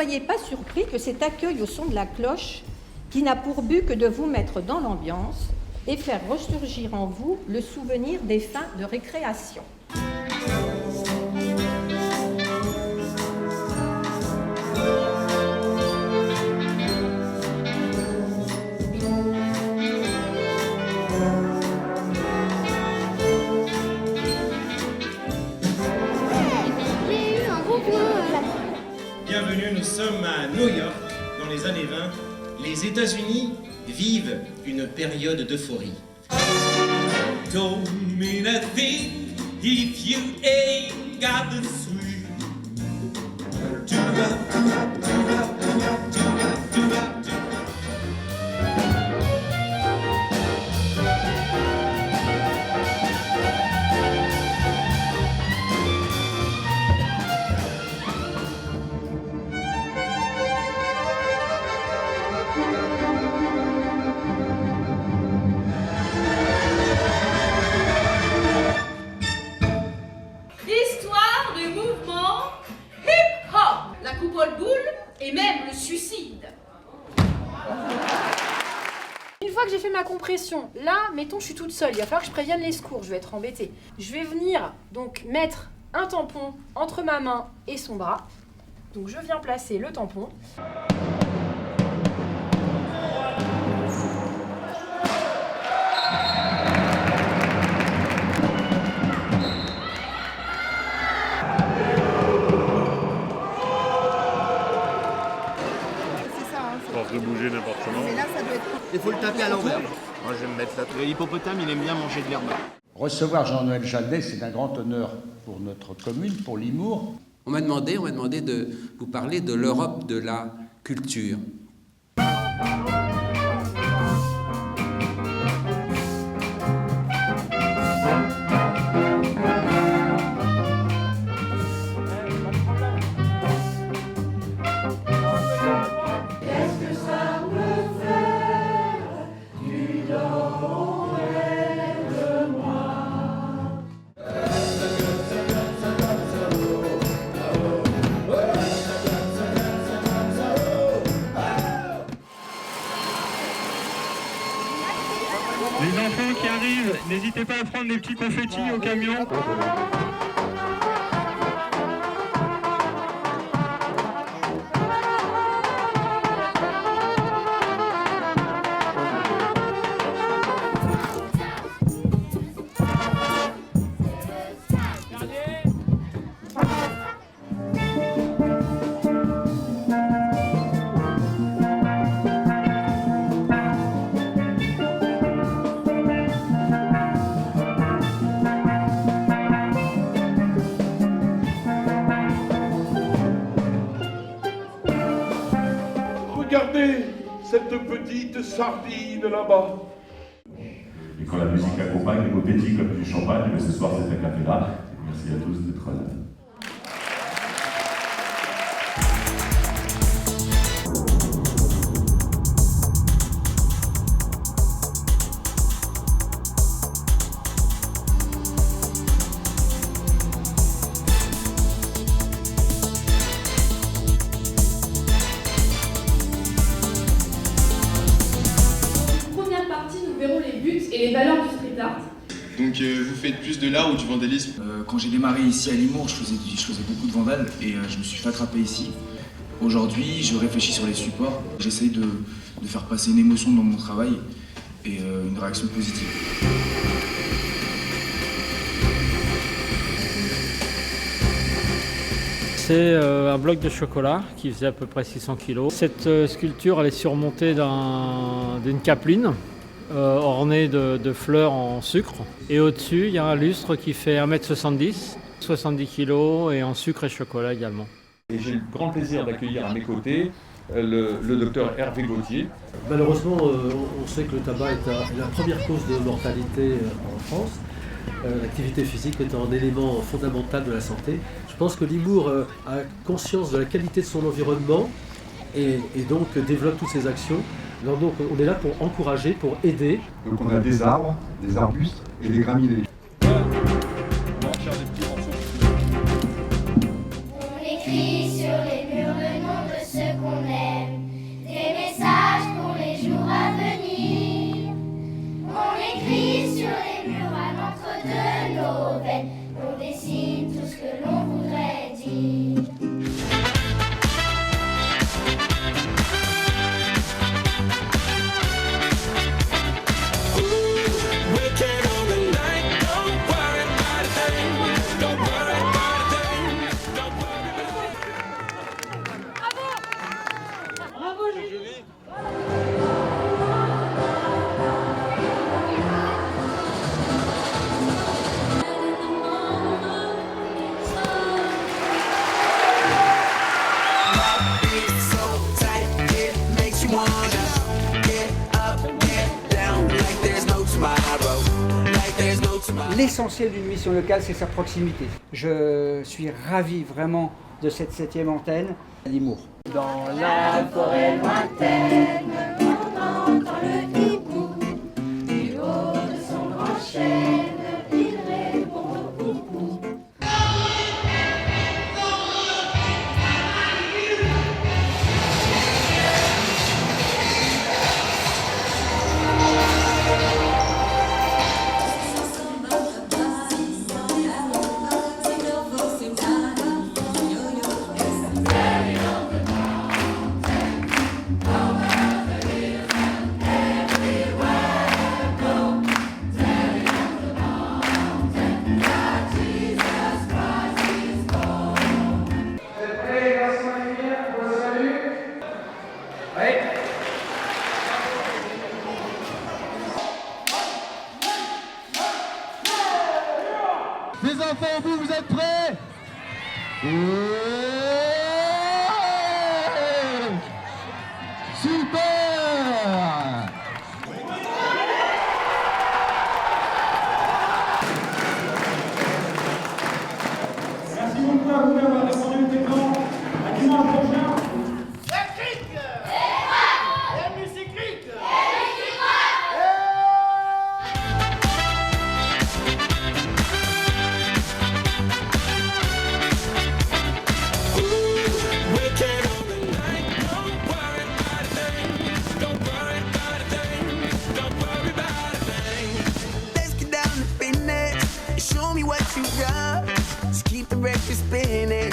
soyez pas surpris que cet accueil au son de la cloche, qui n'a pour but que de vous mettre dans l'ambiance et faire ressurgir en vous le souvenir des fins de récréation. Bienvenue, nous sommes à New York, dans les années 20. Les États-Unis vivent une période d'euphorie. Don't mean a thing if you ain't got the swing. L'histoire du mouvement hip-hop, la coupole boule et même le suicide. Une fois que j'ai fait ma compression, là, mettons, je suis toute seule, il va falloir que je prévienne les secours, je vais être embêtée. Je vais venir donc mettre un tampon entre ma main et son bras. Donc je viens placer le tampon. De bouger n'importe comment. Mais là, ça doit être... Il faut le taper à l'envers. Moi, je vais me mettre là. L'hippopotame, il aime bien manger de l'herbe. Recevoir Jean-Noël Jallet, c'est un grand honneur pour notre commune, pour Limours. On m'a demandé de vous parler de l'Europe de la culture. Les enfants qui arrivent, n'hésitez pas à prendre des petits confettis au camion. Regardez cette petite sardine là-bas. Et quand la musique accompagne, les mots pétillent comme du champagne, mais ce soir c'est un café là. Merci à tous d'être là. Nous verrons les buts et les valeurs du street art. Donc vous faites plus de l'art ou du vandalisme? Quand j'ai démarré ici à Limours, je faisais beaucoup de vandales et je me suis fait attraper ici. Aujourd'hui, je réfléchis sur les supports. J'essaye de faire passer une émotion dans mon travail et une réaction positive. C'est un bloc de chocolat qui faisait à peu près 600 kg. Cette sculpture elle est surmontée d'une capeline ornée de fleurs en sucre. Et au-dessus, il y a un lustre qui fait 1m70, 70 kg et en sucre et chocolat également. Et j'ai le grand plaisir d'accueillir à mes côtés le docteur Hervé Gauthier. Malheureusement, on sait que le tabac est la première cause de mortalité en France. L'activité physique étant un élément fondamental de la santé. Je pense que Limours a conscience de la qualité de son environnement et donc développe toutes ses actions. Alors donc on est là pour encourager, pour aider. Donc on a des arbres, des arbustes et des graminées. On écrit sur les murs le nom de ceux L'essentiel d'une mission locale, c'est sa proximité. Je suis ravi vraiment de cette 7e antenne à Limours. Dans la forêt lointaine, on entend le hibou. Du haut de son grand chêne, il répond au poupou. Les enfants, vous êtes prêts? Super! Merci beaucoup à vous d'avoir répondu au écran. À dimanche prochain. Spinning,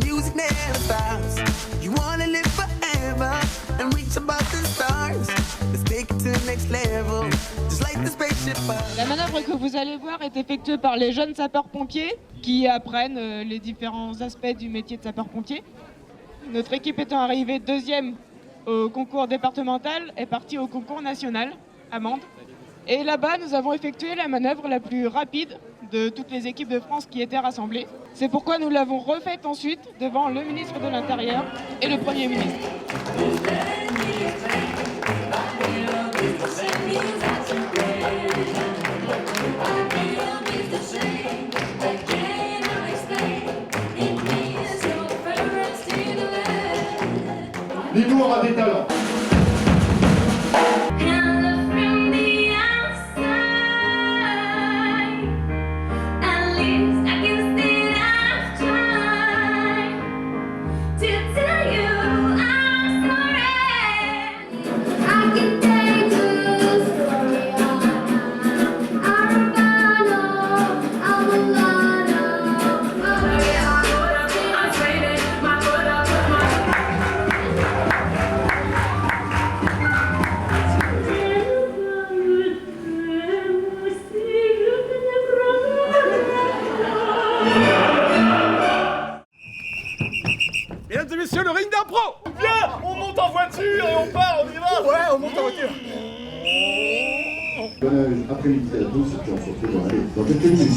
music never stops. You wanna live forever and reach above the stars. Let's take it to the next level, just like the spaceship. La manœuvre que vous allez voir est effectuée par les jeunes sapeurs-pompiers qui apprennent les différents aspects du métier de sapeur-pompier. Notre équipe étant arrivée 2e au concours départemental est partie au concours national à Mende. Et là-bas, nous avons effectué la manœuvre la plus rapide de toutes les équipes de France qui étaient rassemblées. C'est pourquoi nous l'avons refaite ensuite devant le ministre de l'Intérieur et le Premier ministre. Limours a des talents. Mesdames et messieurs, le ring d'impro! Viens, on monte en voiture et on part, on y va! Ouais, on monte en voiture! Bon après-midi à tous et puis on se retrouve dans quelques minutes.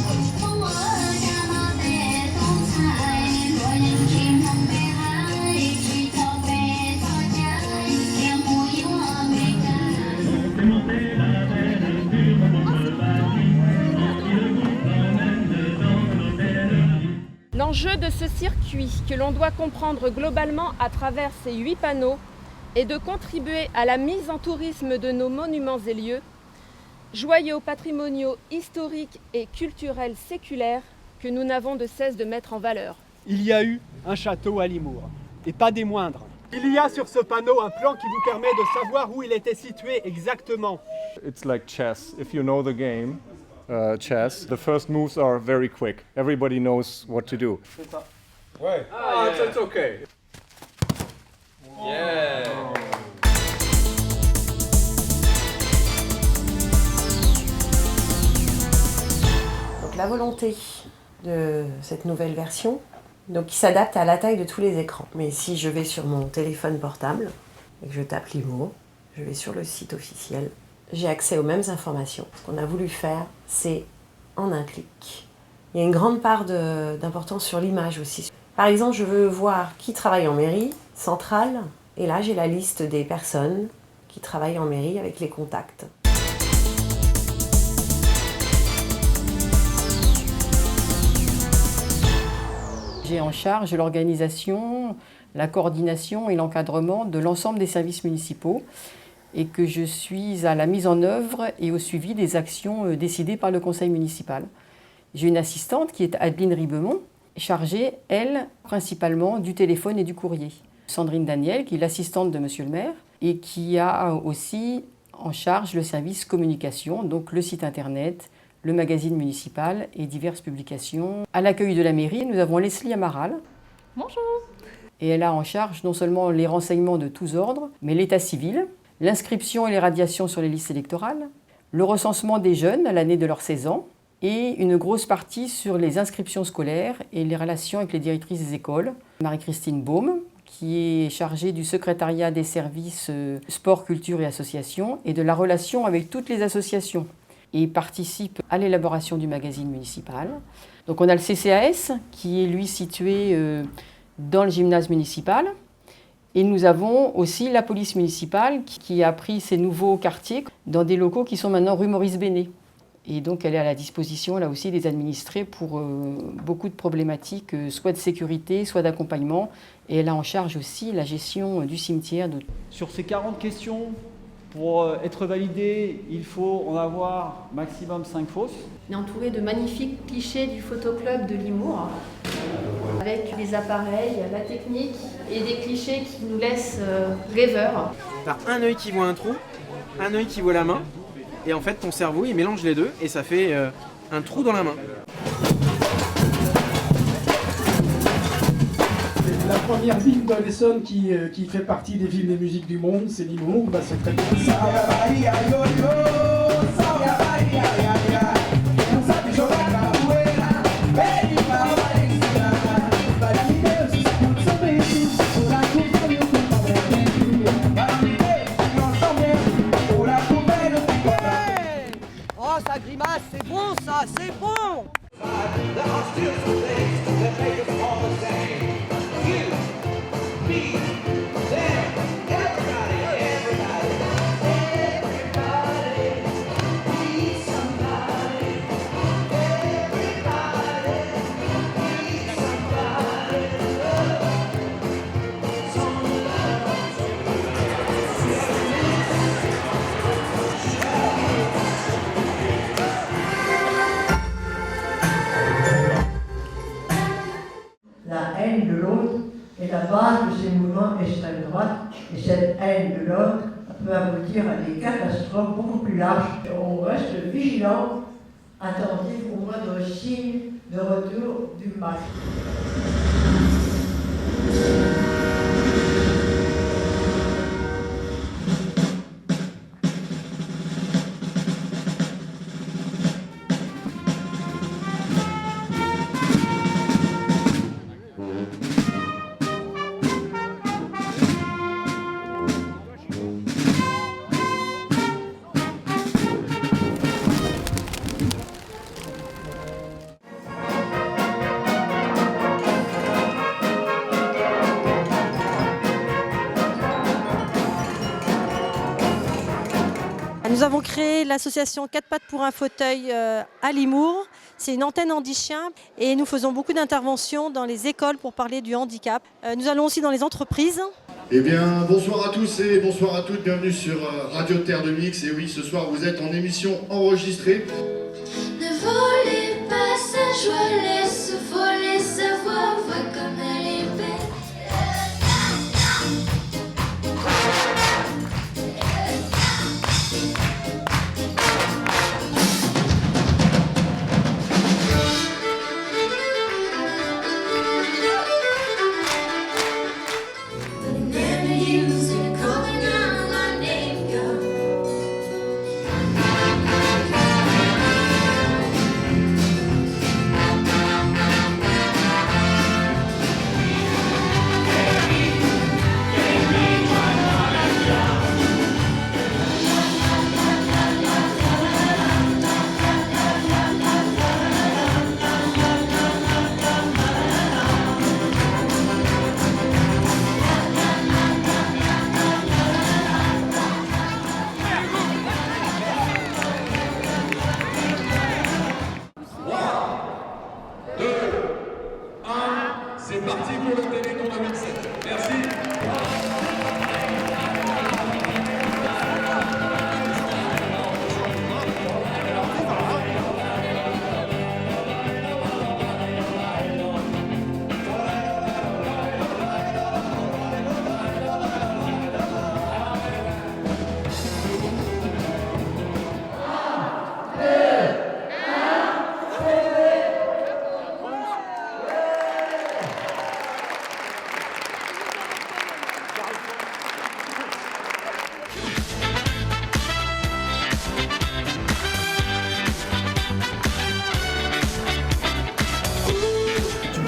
L'enjeu de ce circuit, que l'on doit comprendre globalement à travers ces 8 panneaux, est de contribuer à la mise en tourisme de nos monuments et lieux, joyaux patrimoniaux historiques et culturels séculaires que nous n'avons de cesse de mettre en valeur. Il y a eu un château à Limours, et pas des moindres. Il y a sur ce panneau un plan qui vous permet de savoir où il était situé exactement. It's like chess. If you know the game, chess, the first moves are very quick. Everybody knows what to do. C'est ça. Ouais. Ah, it's okay. Yeah. Donc la volonté de cette nouvelle version, donc qui s'adapte à la taille de tous les écrans. Mais si je vais sur mon téléphone portable et que je tape Limours, je vais sur le site officiel, j'ai accès aux mêmes informations. Ce qu'on a voulu faire, c'est en un clic. Il y a une grande part d'importance sur l'image aussi. Par exemple, je veux voir qui travaille en mairie centrale, et là j'ai la liste des personnes qui travaillent en mairie avec les contacts. J'ai en charge l'organisation, la coordination et l'encadrement de l'ensemble des services municipaux et que je suis à la mise en œuvre et au suivi des actions décidées par le conseil municipal. J'ai une assistante qui est Adeline Ribemont, chargée, elle, principalement du téléphone et du courrier. Sandrine Daniel, qui est l'assistante de Monsieur le maire et qui a aussi en charge le service communication, donc le site internet, le magazine municipal et diverses publications. À l'accueil de la mairie, nous avons Leslie Amaral. Bonjour. Et elle a en charge non seulement les renseignements de tous ordres, mais l'état civil, l'inscription et les radiations sur les listes électorales, le recensement des jeunes à l'année de leurs 16 ans et une grosse partie sur les inscriptions scolaires et les relations avec les directrices des écoles. Marie-Christine Baume, qui est chargée du secrétariat des services sport, culture et associations et de la relation avec toutes les associations et participe à l'élaboration du magazine municipal. Donc on a le CCAS qui est lui situé dans le gymnase municipal et nous avons aussi la police municipale qui a pris ces nouveaux quartiers dans des locaux qui sont maintenant rue Maurice Bénet. Et donc elle est à la disposition là aussi des administrés pour beaucoup de problématiques, soit de sécurité, soit d'accompagnement. Et elle a en charge aussi la gestion du cimetière. Sur ces 40 questions, pour être validé, il faut en avoir maximum 5 fausses. On est entouré de magnifiques clichés du photoclub de Limours, avec les appareils, la technique et des clichés qui nous laissent rêveurs. T'as un œil qui voit un trou, un œil qui voit la main, et en fait ton cerveau il mélange les deux et ça fait un trou dans la main. La première ville dans l'Essonne qui fait partie des villes des musiques du monde, c'est Limours, bah c'est très bien. Oh, ça grimace, c'est bon ça, c'est bon. La haine de l'autre est la base de ces mouvements extrême droite et cette haine de l'autre peut aboutir à des catastrophes beaucoup plus larges. On reste vigilant, attentif au moindre signe de retour du mal. Nous avons créé l'association 4 pattes pour un fauteuil à Limours. C'est une antenne handi-chien et nous faisons beaucoup d'interventions dans les écoles pour parler du handicap. Nous allons aussi dans les entreprises. Eh bien, bonsoir à tous et bonsoir à toutes, bienvenue sur Radio Terre de Mix. Et oui, ce soir vous êtes en émission enregistrée. Ne volez pas sa joie, laisse voler sa voix, vois comme elle est belle.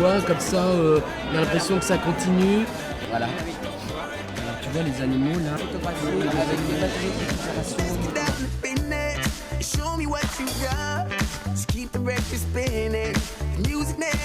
vois, comme ça, on a l'impression que ça continue. Voilà. Alors, tu vois les animaux là. Avec des batteries de récupération. Show me what you got. Just keep the record spinning. Music never